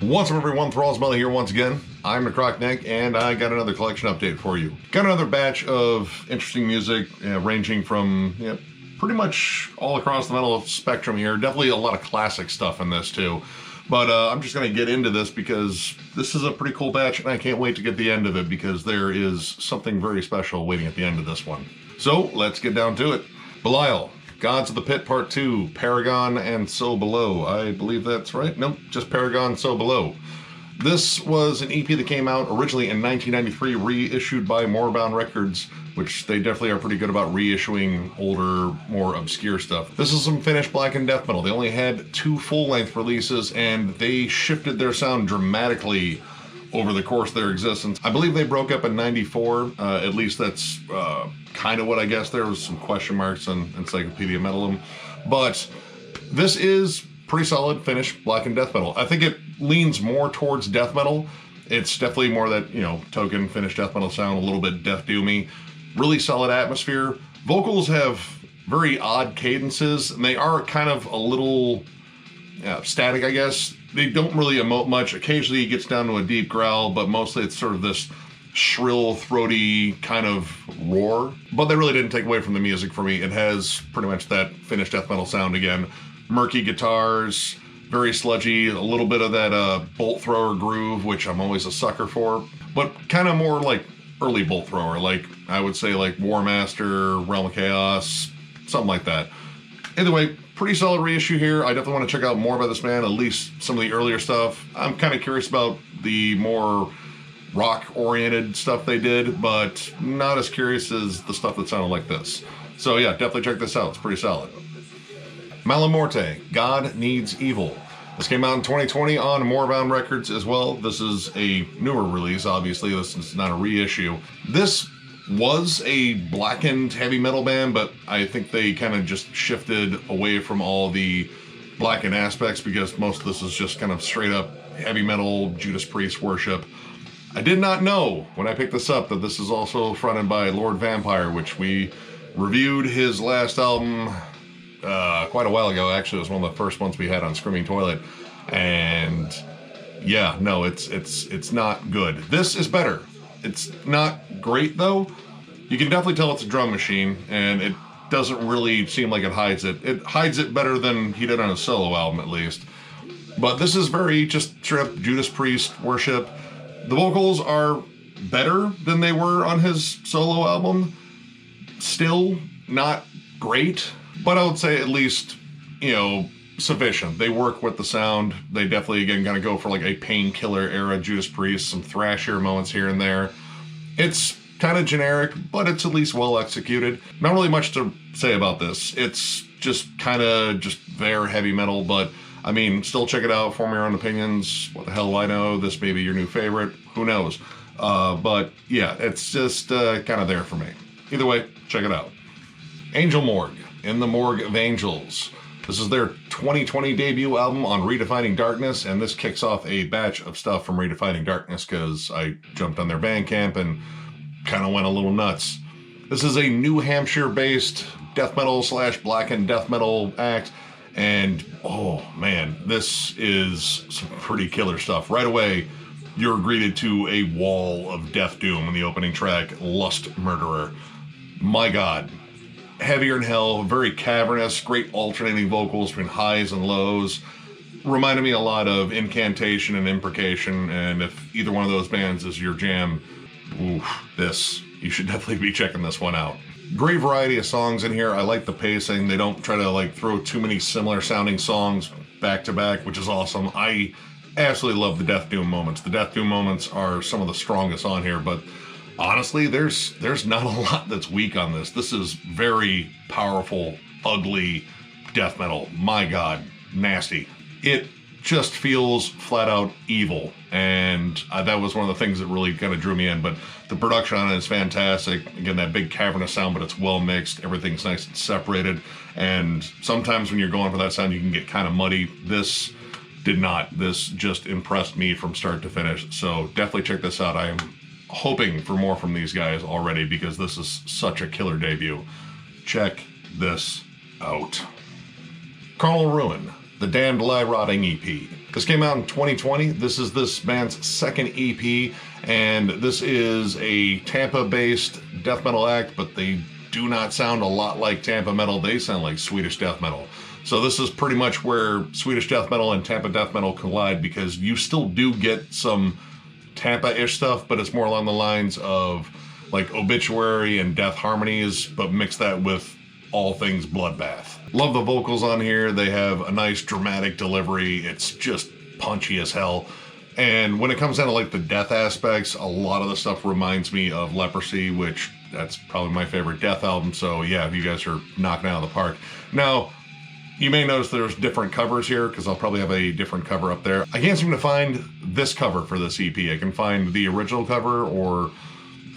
What's up everyone, Thralls here once again. I'm Necrotic, and I got another collection update for you. Got another batch of interesting music, ranging from pretty much all across the metal spectrum here. Definitely a lot of classic stuff in this too. But I'm just going to get into this because this is a pretty cool batch, and I can't wait to get the end of it because there is something very special waiting at the end of this one. So let's get down to it. Belial, Gods of the Pit Part 2, Paragon and So Below. I believe that's right. Nope, just Paragon, So Below. This was an EP that came out originally in 1993, reissued by Morgue Records, which they definitely are pretty good about reissuing older, more obscure stuff. This is some Finnish black and death metal. They only had 2 full-length releases, and they shifted their sound dramatically over the course of their existence. I believe they broke up in 94, at least that's kind of what I guess. There was some question marks on Encyclopedia Metalum, but this is pretty solid Finnish black and death metal. I think it leans more towards death metal. It's definitely more that, token Finnish death metal sound, a little bit death doomy. Really solid atmosphere. Vocals have very odd cadences, and they are kind of a little static, I guess. They don't really emote much. Occasionally it gets down to a deep growl, but mostly it's sort of this shrill, throaty kind of roar. But they really didn't take away from the music for me. It has pretty much that Finnish death metal sound again. Murky guitars, very sludgy, a little bit of that bolt thrower groove, which I'm always a sucker for, but kind of more like early bolt thrower, like I would say like War Master, Realm of Chaos, something like that. Either way, pretty solid reissue here. I definitely want to check out more about this band, at least some of the earlier stuff. I'm kind of curious about the more rock-oriented stuff they did, but not as curious as the stuff that sounded like this. So yeah, definitely check this out. It's pretty solid. Malamorte, God Needs Evil. This came out in 2020 on Morgue Records as well. This is a newer release, obviously. This is not a reissue. This was a blackened heavy metal band, but I think they kind of just shifted away from all the blackened aspects because most of this is just kind of straight up heavy metal Judas Priest worship. I did not know when I picked this up that this is also fronted by Lord Vampire, which we reviewed his last album quite a while ago. Actually, it was one of the first ones we had on Screaming Toilet, and yeah, no, it's not good. This is better. It's not great though. You can definitely tell it's a drum machine, and it doesn't really seem like it hides it. It hides it better than he did on a solo album, at least. But this is very just straight up Judas Priest worship. The vocals are better than they were on his solo album. Still not great, but I would say at least, sufficient. They work with the sound. They definitely, again, kind of go for like a Painkiller era Judas Priest, some thrashier moments here and there. It's kind of generic, but it's at least well executed. Not really much to say about this. It's just kind of just their heavy metal, but I mean, still check it out, form your own opinions. What the hell do I know? This may be your new favorite. Who knows? But yeah, it's just kind of there for me. Either way, check it out. Angel Morgue, In the Morgue of Angels. This is their 2020 debut album on Redefining Darkness, and this kicks off a batch of stuff from Redefining Darkness because I jumped on their Bandcamp and kind of went a little nuts. This is a New Hampshire-based death metal / black and death metal act, and oh man, this is some pretty killer stuff. Right away, you're greeted to a wall of death doom in the opening track, Lust Murderer. My God. Heavier than hell, very cavernous, great alternating vocals between highs and lows. Reminded me a lot of Incantation and Imprecation, and if either one of those bands is your jam, you should definitely be checking this one out. Great variety of songs in here. I like the pacing. They don't try to throw too many similar sounding songs back to back, which is awesome. I absolutely love the Death Doom moments. The Death Doom moments are some of the strongest on here, but honestly, there's not a lot that's weak on this. This is very powerful, ugly death metal. My God, nasty. It just feels flat out evil, and that was one of the things that really kind of drew me in. But the production on it is fantastic. Again, that big cavernous sound, but it's well mixed. Everything's nice and separated, and sometimes when you're going for that sound, you can get kind of muddy. This did not. This just impressed me from start to finish. So definitely check this out. I am hoping for more from these guys already because this is such a killer debut. Check this out. Carnal Ruin, the Damned Lie Rotting EP. This came out in 2020. This is this band's second EP, and this is a Tampa-based death metal act, but they do not sound a lot like Tampa metal. They sound like Swedish death metal. So this is pretty much where Swedish death metal and Tampa death metal collide, because you still do get some Tampa-ish stuff, but it's more along the lines of like obituary and death harmonies, but mix that with all things bloodbath. Love the vocals on here. They have a nice dramatic delivery. It's just punchy as hell. And when it comes down to like the death aspects, a lot of the stuff reminds me of Leprosy, which that's probably my favorite death album. So yeah, you guys are knocking out of the park. Now, you may notice there's different covers here, because I'll probably have a different cover up there. I can't seem to find this cover for this EP. I can find the original cover or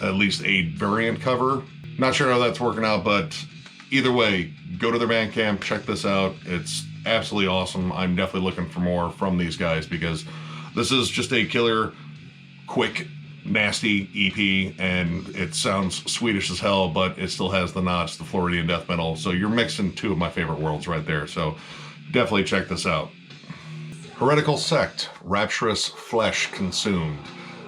at least a variant cover. Not sure how that's working out, but either way, go to their Bandcamp, check this out. It's absolutely awesome. I'm definitely looking for more from these guys, because this is just a killer, quick, nasty EP, and it sounds Swedish as hell, but it still has the nods to Floridian death metal. So you're mixing two of my favorite worlds right there. So definitely check this out. Heretical Sect, Rapturous Flesh Consumed.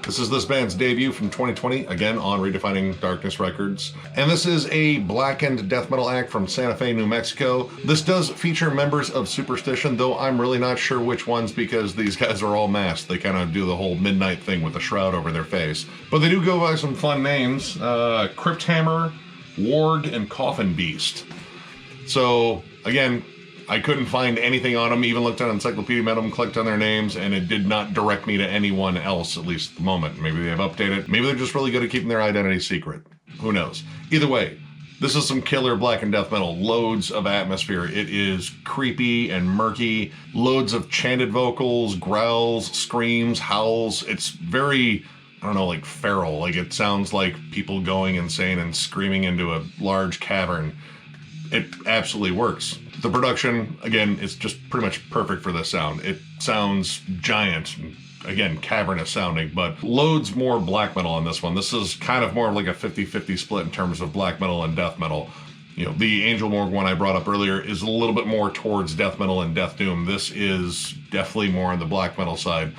This is this band's debut from 2020, again on Redefining Darkness Records. And this is a blackened death metal act from Santa Fe, New Mexico. This does feature members of Superstition, though I'm really not sure which ones, because these guys are all masked. They kind of do the whole midnight thing with a shroud over their face. But they do go by some fun names. Crypt Hammer, Morgue, and Coffin Beast. So, again, I couldn't find anything on them, even looked on Encyclopedia Venom, clicked on their names, and it did not direct me to anyone else, at least at the moment. Maybe they have updated. Maybe they're just really good at keeping their identity secret. Who knows? Either way, this is some killer black and death metal. Loads of atmosphere. It is creepy and murky. Loads of chanted vocals, growls, screams, howls. It's very, I don't know, like feral. Like it sounds like people going insane and screaming into a large cavern. It absolutely works. The production, again, is just pretty much perfect for this sound. It sounds giant, again, cavernous sounding, but loads more black metal on this one. This is kind of more like a 50-50 split in terms of black metal and death metal. You know, the Angel Morgue one I brought up earlier is a little bit more towards death metal and death doom. This is definitely more on the black metal side.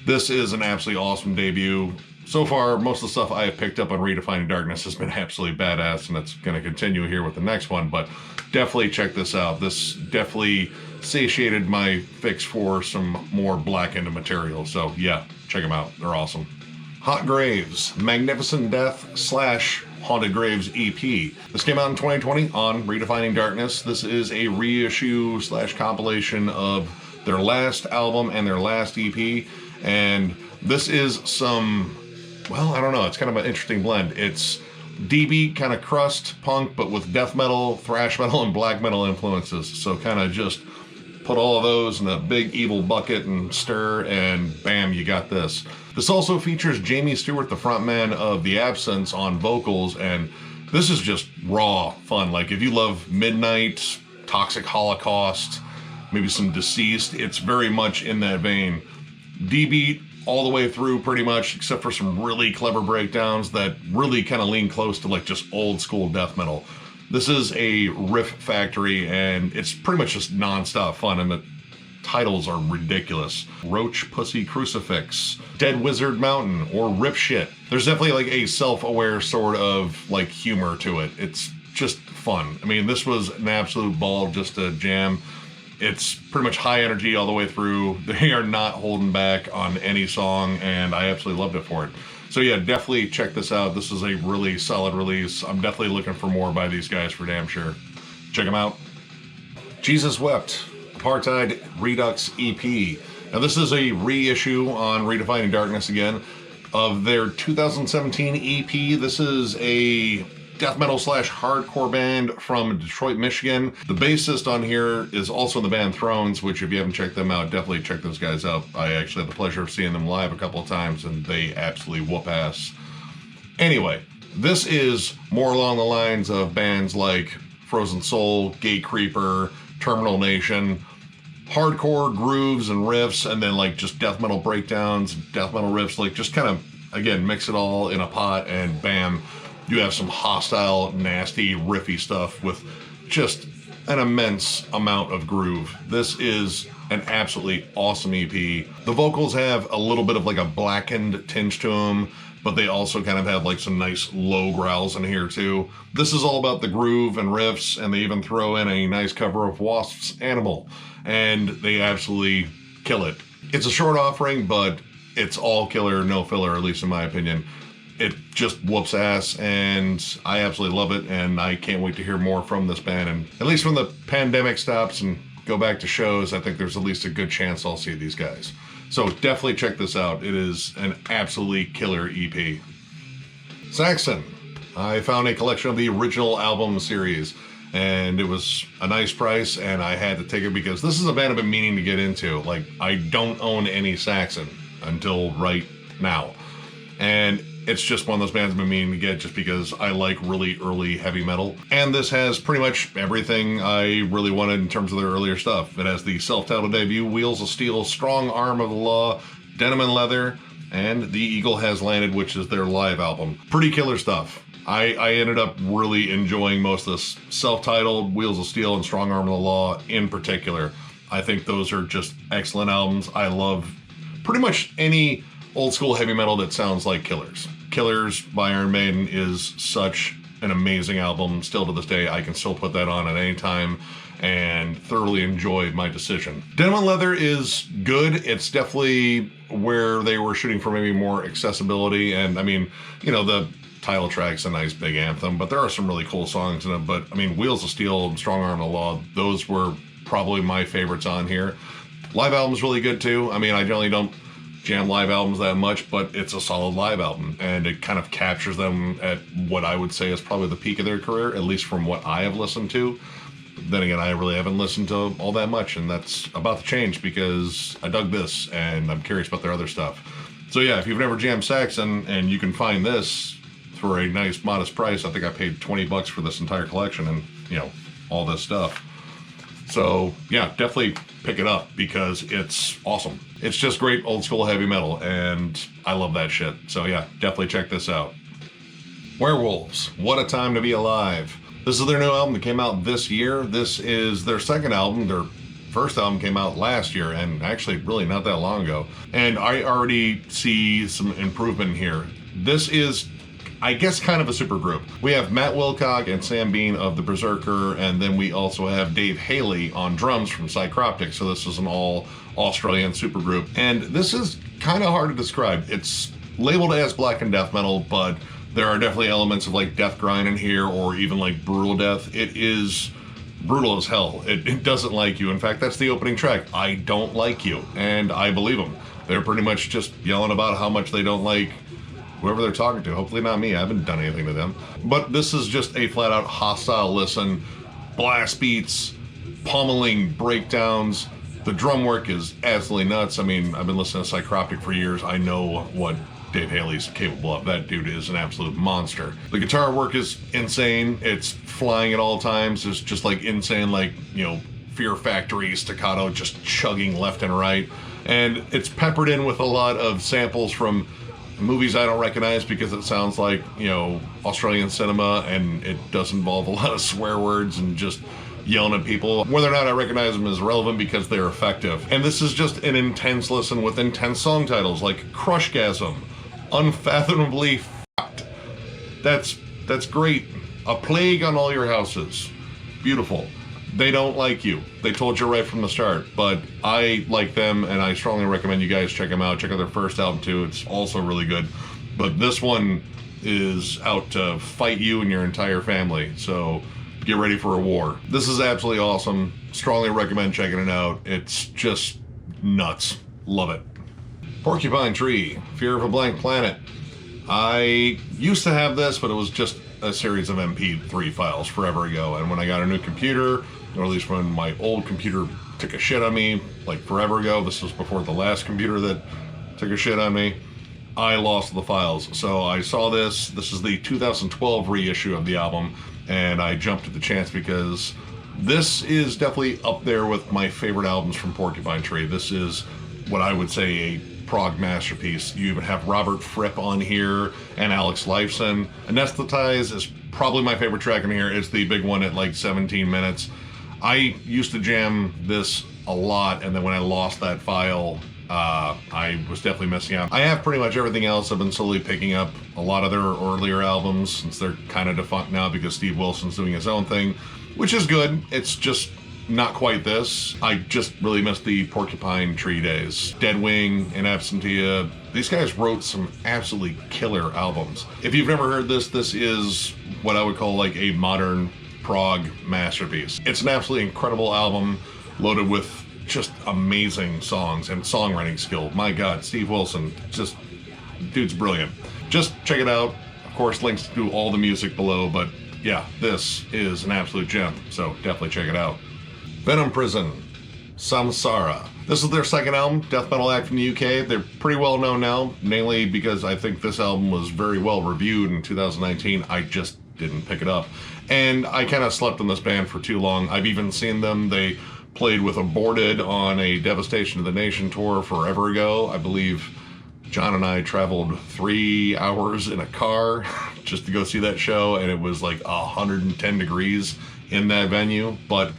This is an absolutely awesome debut. So far, most of the stuff I have picked up on Redefining Darkness has been absolutely badass, and it's going to continue here with the next one, but definitely check this out. This definitely satiated my fix for some more blackened material, so yeah, check them out. They're awesome. Hot Graves, Magnificent Death / Haunted Graves EP. This came out in 2020 on Redefining Darkness. This is a reissue / compilation of their last album and their last EP, and this is some, well, I don't know, it's kind of an interesting blend. It's DB kind of crust punk, but with death metal, thrash metal, and black metal influences. So kind of just put all of those in a big evil bucket and stir, and bam, you got this. This also features Jamie Stewart, the frontman of The Absence, on vocals, and this is just raw fun. Like if you love Midnight, Toxic Holocaust, maybe some Deceased, it's very much in that vein. D-beat all the way through pretty much, except for some really clever breakdowns that really kind of lean close to like just old school death metal. This is a riff factory, and it's pretty much just non-stop fun, and the titles are ridiculous. Roach Pussy Crucifix, Dead Wizard Mountain, or Rip Shit. There's definitely like a self-aware sort of like humor to it. It's just fun. I mean, this was an absolute ball just to jam. It's pretty much high energy all the way through. They are not holding back on any song, and I absolutely loved it for it. So yeah, definitely check this out. This is a really solid release. I'm definitely looking for more by these guys for damn sure. Check them out. Jesus Wept, Apartheid Redux EP. Now this is a reissue on Redefining Darkness again of their 2017 EP. This is a death metal / hardcore band from Detroit, Michigan. The bassist on here is also in the band Thrones, which if you haven't checked them out, definitely check those guys out. I actually had the pleasure of seeing them live a couple of times, and they absolutely whoop ass. Anyway, this is more along the lines of bands like Frozen Soul, Gate Creeper, Terminal Nation, hardcore grooves and riffs, and then like just death metal breakdowns, death metal riffs, like just kind of, again, mix it all in a pot, and bam, you have some hostile, nasty, riffy stuff with just an immense amount of groove. This is an absolutely awesome EP. The vocals have a little bit of like a blackened tinge to them, but they also kind of have like some nice low growls in here too. This is all about the groove and riffs, and they even throw in a nice cover of Wasp's Animal, and they absolutely kill it. It's a short offering, but it's all killer, no filler, at least in my opinion. It just whoops ass, and I absolutely love it, and I can't wait to hear more from this band. And at least when the pandemic stops and go back to shows, I think there's at least a good chance I'll see these guys. So definitely check this out. It is an absolutely killer EP. Saxon. I found a collection of the original album series, and it was a nice price, and I had to take it because this is a band I've been meaning to get into. Like, I don't own any Saxon until right now. And it's just one of those bands I've been meaning to get just because I like really early heavy metal. And this has pretty much everything I really wanted in terms of their earlier stuff. It has the self-titled debut, Wheels of Steel, Strong Arm of the Law, Denim and Leather, and The Eagle Has Landed, which is their live album. Pretty killer stuff. I ended up really enjoying most of this self-titled, Wheels of Steel, and Strong Arm of the Law in particular. I think those are just excellent albums. I love pretty much any old school heavy metal that sounds like Killers. Killers by Iron Maiden is such an amazing album. Still to this day, I can still put that on at any time and thoroughly enjoy my decision. Denim and Leather is good. It's definitely where they were shooting for maybe more accessibility. And I mean, you know, the title track's a nice big anthem, but there are some really cool songs in it. But I mean, Wheels of Steel and Strong Arm of the Law, those were probably my favorites on here. Live album's really good too. I mean, I generally don't jam live albums that much, but it's a solid live album, and it kind of captures them at what I would say is probably the peak of their career, at least from what I have listened to. Then again, I really haven't listened to all that much, and that's about to change because I dug this and I'm curious about their other stuff. So yeah, if you've never jammed Saxon and you can find this for a nice modest price, I think I paid $20 for this entire collection and, you know, all this stuff. So yeah, definitely pick it up because it's awesome. It's just great old school heavy metal, and I love that shit. So yeah, definitely check this out. Werewolves, What a Time to Be Alive. This is their new album that came out this year. This is their second album. Their first album came out last year, and actually really not that long ago. And I already see some improvement here. This is, I guess, kind of a super group. We have Matt Wilcock and Sam Bean of the Berserker, and then we also have Dave Haley on drums from Necrotic. So this is an all Australian super group. And this is kind of hard to describe. It's labeled as black and death metal, but there are definitely elements of like death grind in here, or even like brutal death. It is brutal as hell. It doesn't like you. In fact, that's the opening track, I Don't Like You, and I believe them. They're pretty much just yelling about how much they don't like whoever they're talking to. Hopefully not me. I haven't done anything to them. But this is just a flat out hostile listen. Blast beats, pummeling breakdowns. The drum work is absolutely nuts. I mean, I've been listening to Necrotic for years. I know what Dave Haley's capable of. That dude is an absolute monster. The guitar work is insane. It's flying at all times. It's just like insane, like, you know, Fear Factory staccato, just chugging left and right. And it's peppered in with a lot of samples from movies I don't recognize because it sounds like, you know, Australian cinema, and it does involve a lot of swear words and just yelling at people. Whether or not I recognize them is relevant because they're effective. And this is just an intense listen with intense song titles like Crushgasm, Unfathomably Fucked. That's great. A Plague on All Your Houses. Beautiful. They Don't Like You. They told you right from the start, but I like them, and I strongly recommend you guys check them out. Check out their first album too. It's also really good. But this one is out to fight you and your entire family, so get ready for a war. This is absolutely awesome. Strongly recommend checking it out. It's just nuts. Love it. Porcupine Tree, Fear of a Blank Planet. I used to have this, but it was just a series of MP3 files forever ago. And when I got a new computer, or at least when my old computer took a shit on me, like forever ago, this was before the last computer that took a shit on me, I lost the files. So I saw this. This is the 2012 reissue of the album, and I jumped at the chance because this is definitely up there with my favorite albums from Porcupine Tree. This is what I would say a prog masterpiece. You even have Robert Fripp on here and Alex Lifeson. Anesthetize is probably my favorite track in here. It's the big one at like 17 minutes. I used to jam this a lot, and then when I lost that file, I was definitely missing out. I have pretty much everything else. I've been slowly picking up a lot of their earlier albums, since they're kind of defunct now because Steve Wilson's doing his own thing, which is good. It's just not quite this. I just really miss the Porcupine Tree days. Deadwing and Absentia. These guys wrote some absolutely killer albums. If you've never heard this, this is what I would call like a modern prog masterpiece. It's an absolutely incredible album loaded with just amazing songs and songwriting skill. My God, Steve Wilson, just, dude's brilliant. Just check it out. Of course, links to all the music below, but yeah, this is an absolute gem, so definitely check it out. Venom Prison, Samsara. This is their second album, death metal act from the UK. They're pretty well known now, mainly because I think this album was very well reviewed in 2019. I just didn't pick it up. And I kind of slept on this band for too long. I've even seen them. They played with Aborted on a Devastation of the Nation tour forever ago. I believe John and I traveled 3 hours in a car just to go see that show, and it was like 110 degrees in that venue. But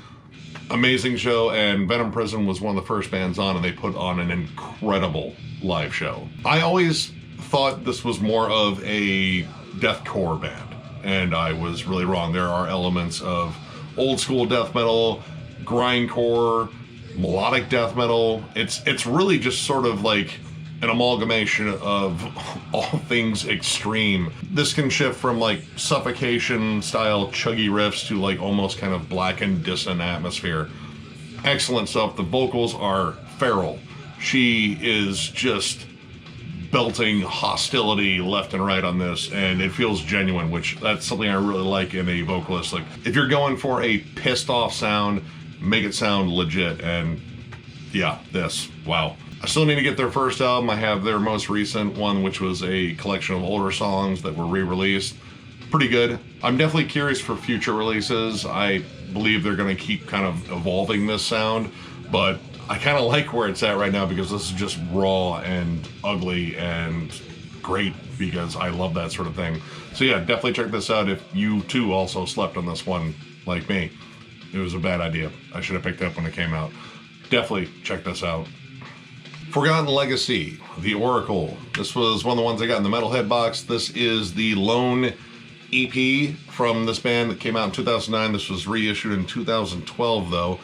amazing show, and Venom Prison was one of the first bands on, and they put on an incredible live show. I always thought this was more of a deathcore band, and I was really wrong. There are elements of old school death metal, grindcore, melodic death metal. It's really just sort of like an amalgamation of all things extreme. This can shift from like suffocation style chuggy riffs to like almost kind of blackened, dissonant atmosphere. Excellent stuff. The vocals are feral. She is just belting hostility left and right on this, and it feels genuine, which that's something I really like in a vocalist. Like, if you're going for a pissed off sound, make it sound legit. And yeah, this, wow. I still need to get their first album. I have their most recent one, which was a collection of older songs that were re-released. Pretty good. I'm definitely curious for future releases. I believe they're going to keep kind of evolving this sound, but I kind of like where it's at right now because this is just raw and ugly and great, because I love that sort of thing. So yeah, definitely check this out if you too also slept on this one like me. It was a bad idea. I should have picked it up when it came out. Definitely check this out. Forgotten Legacy, The Oracle. This was one of the ones I got in the Metalhead box. This is the lone EP from this band that came out in 2009. This was reissued in 2012 though,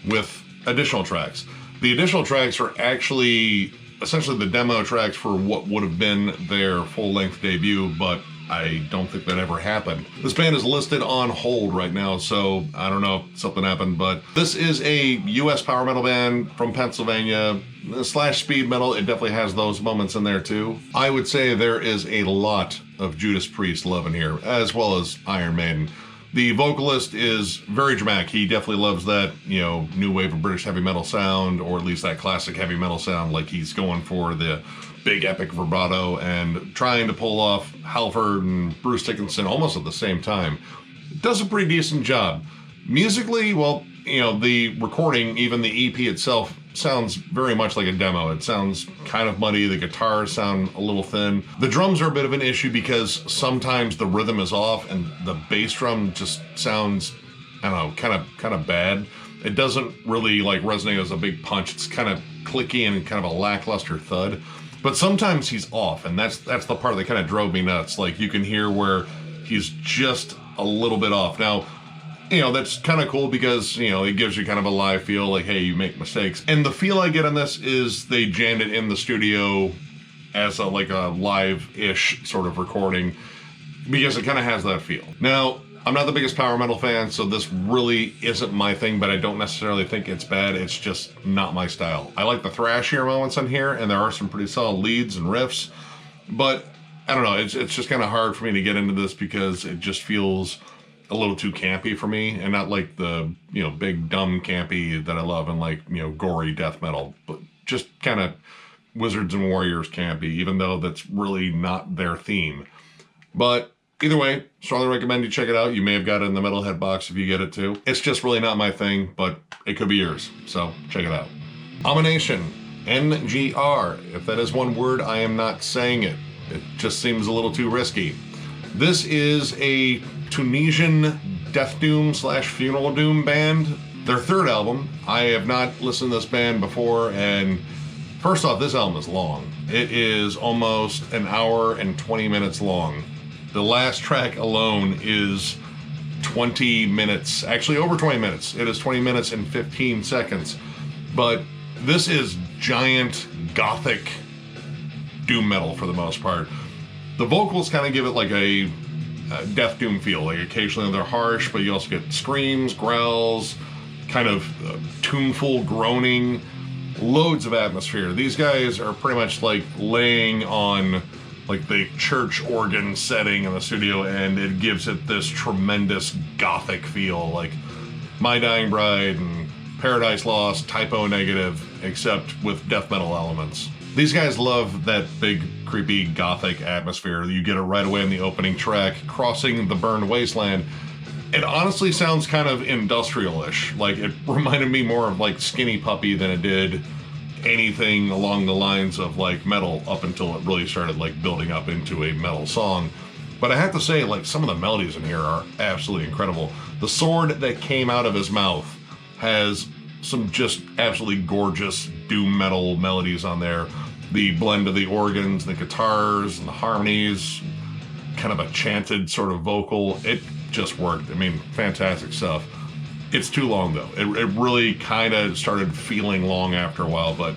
with additional tracks. The additional tracks are actually essentially the demo tracks for what would have been their full-length debut, but I don't think that ever happened. This band is listed on hold right now, so I don't know if something happened, but this is a US power metal band from Pennsylvania / speed metal. It definitely has those moments in there too. I would say there is a lot of Judas Priest love in here, as well as Iron Maiden. The vocalist is very dramatic. He definitely loves that, new wave of British heavy metal sound, or at least that classic heavy metal sound. Like, he's going for the big epic vibrato and trying to pull off Halford and Bruce Dickinson almost at the same time. Does a pretty decent job. Musically, well, the recording, even the EP itself, sounds very much like a demo. It sounds kind of muddy. The guitars sound a little thin. The drums are a bit of an issue because sometimes the rhythm is off and the bass drum just sounds, I don't know, kind of bad. It doesn't really like resonate as a big punch. It's kind of clicky and kind of a lackluster thud. But sometimes he's off, and that's the part that kind of drove me nuts. Like, you can hear where he's just a little bit off. Now, that's kind of cool because, it gives you kind of a live feel, like, hey, you make mistakes. And the feel I get on this is they jammed it in the studio as a live-ish sort of recording, because it kind of has that feel. Now, I'm not the biggest power metal fan, so this really isn't my thing, but I don't necessarily think it's bad. It's just not my style. I like the thrashier moments on here, and there are some pretty solid leads and riffs, but I don't know, it's just kind of hard for me to get into this because it just feels a little too campy for me, and not like the, big dumb campy that I love and like, gory death metal, but just kind of Wizards and Warriors campy, even though that's really not their theme. But either way, strongly recommend you check it out. You may have got it in the Metalhead box if you get it too. It's just really not my thing, but it could be yours, so check it out. Omination NGR. If that is one word, I am not saying it. It just seems a little too risky. This is a Tunisian death doom / funeral doom band. Their third album, I have not listened to this band before, and first off, this album is long. It is almost an hour and 20 minutes long. The last track alone is 20 minutes, actually over 20 minutes. It is 20 minutes and 15 seconds. But this is giant gothic doom metal for the most part. The vocals kind of give it like a death doom feel. Like occasionally they're harsh, but you also get screams, growls, kind of tuneful groaning, loads of atmosphere. These guys are pretty much like laying on like the church organ setting in the studio, and it gives it this tremendous gothic feel, like My Dying Bride and Paradise Lost, Typo Negative, except with death metal elements. These guys love that big, creepy, gothic atmosphere. You get it right away in the opening track, Crossing the Burned Wasteland. It honestly sounds kind of industrial-ish. Like, it reminded me more of, like, Skinny Puppy than it did anything along the lines of, like, metal up until it really started, like, building up into a metal song. But I have to say, like, some of the melodies in here are absolutely incredible. The sword that came out of his mouth has some just absolutely gorgeous doom metal melodies on there. The blend of the organs, the guitars, and the harmonies, kind of a chanted sort of vocal. It just worked. I mean, fantastic stuff. It's too long though. It really kind of started feeling long after a while, but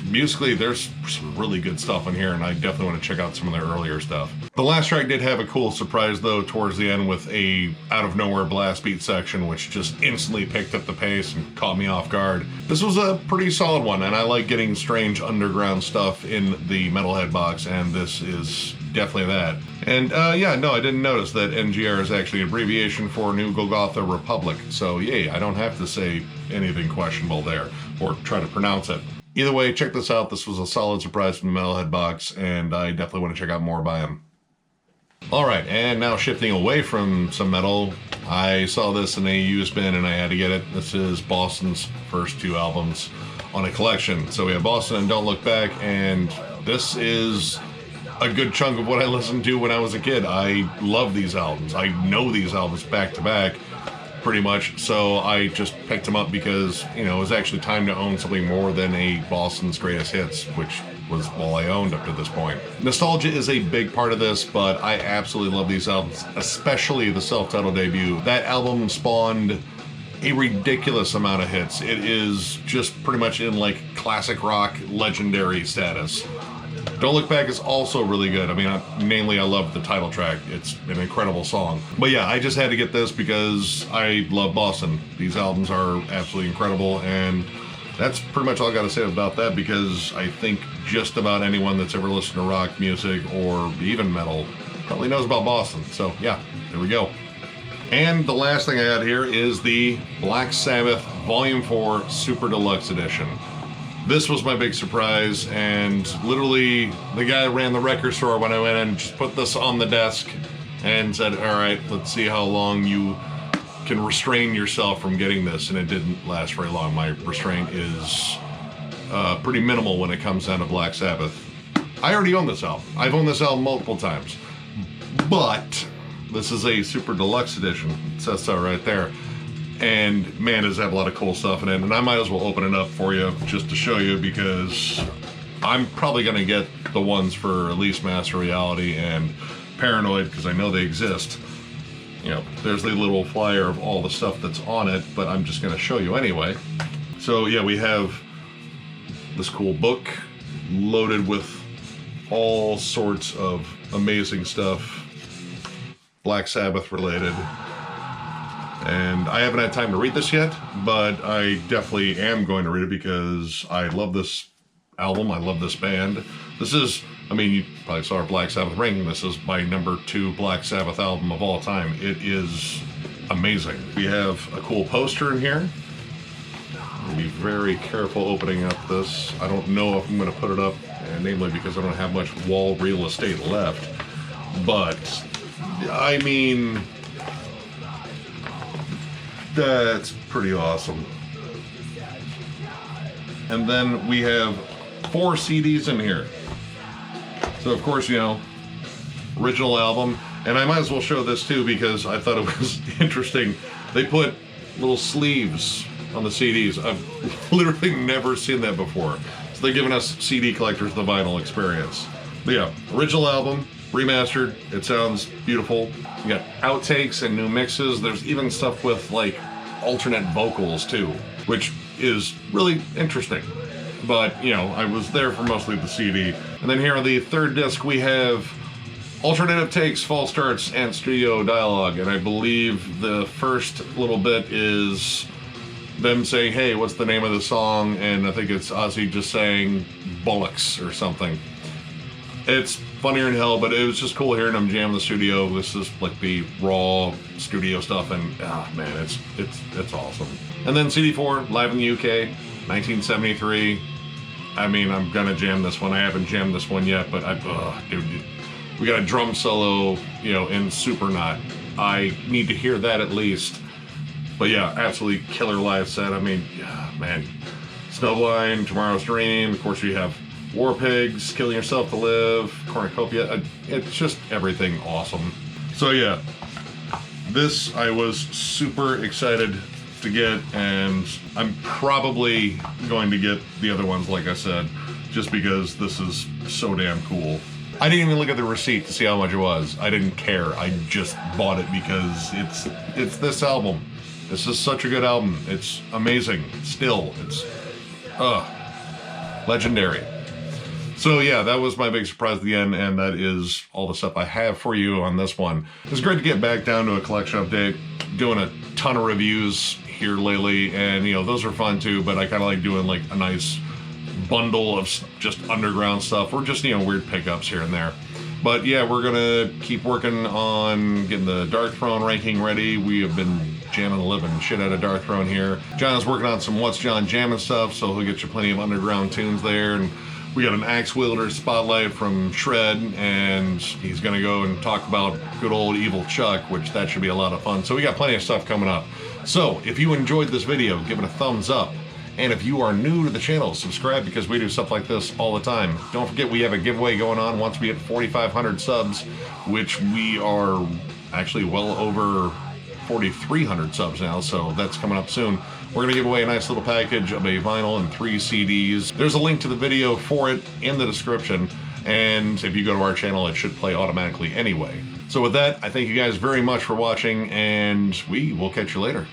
musically there's some really good stuff in here, and I definitely want to check out some of their earlier stuff. The last track did have a cool surprise though towards the end with a out of nowhere blast beat section, which just instantly picked up the pace and caught me off guard. This was a pretty solid one, and I like getting strange underground stuff in the Metalhead box, and this is definitely that. And yeah, no, I didn't notice that NGR is actually an abbreviation for New Golgotha Republic, so yay, I don't have to say anything questionable there or try to pronounce it. Either way, check this out. This was a solid surprise from the Metalhead box, and I definitely want to check out more by him. Alright, and now shifting away from some metal, I saw this in a used bin and I had to get it. This is Boston's first two albums on a collection. So we have Boston and Don't Look Back, and this is a good chunk of what I listened to when I was a kid. I love these albums. I know these albums back to back, pretty much. So I just picked them up because, you know, it was actually time to own something more than a Boston's Greatest Hits, which was all I owned up to this point. Nostalgia is a big part of this, but I absolutely love these albums, especially the self-titled debut. That album spawned a ridiculous amount of hits. It is just pretty much in like classic rock legendary status. Don't Look Back is also really good. I mean, namely, I love the title track. It's an incredible song. But yeah, I just had to get this because I love Boston. These albums are absolutely incredible, and that's pretty much all I got to say about that, because I think just about anyone that's ever listened to rock music or even metal probably knows about Boston. So yeah, there we go. And the last thing I got here is the Black Sabbath Volume 4 Super Deluxe Edition. This was my big surprise, and literally the guy that ran the record store when I went in just put this on the desk and said, all right, let's see how long you can restrain yourself from getting this, and it didn't last very long. My restraint is pretty minimal when it comes down to Black Sabbath. I already own this album. I've owned this album multiple times, but this is a Super Deluxe Edition. It says so right there. And man, does it have a lot of cool stuff in it. And I might as well open it up for you just to show you, because I'm probably going to get the ones for at least Master Reality and Paranoid, because I know they exist. You know, there's the little flyer of all the stuff that's on it, but I'm just going to show you anyway. So yeah, we have this cool book loaded with all sorts of amazing stuff, Black Sabbath related. And I haven't had time to read this yet, but I definitely am going to read it because I love this album. I love this band. This is, I mean, you probably saw our Black Sabbath ranking. This is my #2 Black Sabbath album of all time. It is amazing. We have a cool poster in here. I'll be very careful opening up this. I don't know if I'm going to put it up, namely because I don't have much wall real estate left. But, I mean, that's pretty awesome. And then we have 4 CDs in here. So of course, you know, original album. And I might as well show this too because I thought it was interesting. They put little sleeves on the CDs. I've literally never seen that before. So they're giving us CD collectors the vinyl experience. But yeah, original album, remastered. It sounds beautiful. You got outtakes and new mixes. There's even stuff with like alternate vocals too, which is really interesting. But, you know, I was there for mostly the CD. And then here on the third disc, we have alternative takes, false starts, and studio dialogue. And I believe the first little bit is them saying, hey, what's the name of the song? And I think it's Ozzy just saying bollocks or something. It's funnier than hell, but it was just cool hearing them jam in the studio. This is like the raw studio stuff, and man, it's awesome. And then CD4, live in the UK, 1973. I mean, I'm gonna jam this one. I haven't jammed this one yet, but dude, we got a drum solo, you know, in Supernaut. I need to hear that at least. But yeah, absolutely killer live set. I mean, yeah, man, Snowblind, Tomorrow's Dream. Of course, we have War Pigs, Killing Yourself to Live, Cornucopia. It's just everything awesome. So yeah, this I was super excited to get, and I'm probably going to get the other ones, like I said, just because this is so damn cool. I didn't even look at the receipt to see how much it was. I didn't care. I just bought it because it's this album. This is such a good album. It's amazing. Still, it's legendary. So yeah, that was my big surprise at the end, and that is all the stuff I have for you on this one. It's great to get back down to a collection update, doing a ton of reviews here lately, and you know, those are fun too, but I kind of like doing like a nice bundle of just underground stuff, or just, you know, weird pickups here and there. But yeah, we're gonna keep working on getting the Dark Throne ranking ready. We have been jamming the living shit out of Dark Throne here. John's working on some What's John Jamming stuff, so he'll get you plenty of underground tunes there. And we got an Axe Wielder spotlight from Shred, and he's gonna go and talk about good old Evil Chuck, which that should be a lot of fun. So we got plenty of stuff coming up. So if you enjoyed this video, give it a thumbs up. And if you are new to the channel, subscribe, because we do stuff like this all the time. Don't forget, we have a giveaway going on once we hit 4,500 subs, which we are actually well over 4,300 subs now, so that's coming up soon. We're gonna give away a nice little package of a vinyl and 3 CDs. There's a link to the video for it in the description, and if you go to our channel, it should play automatically anyway. So with that, I thank you guys very much for watching, and we will catch you later.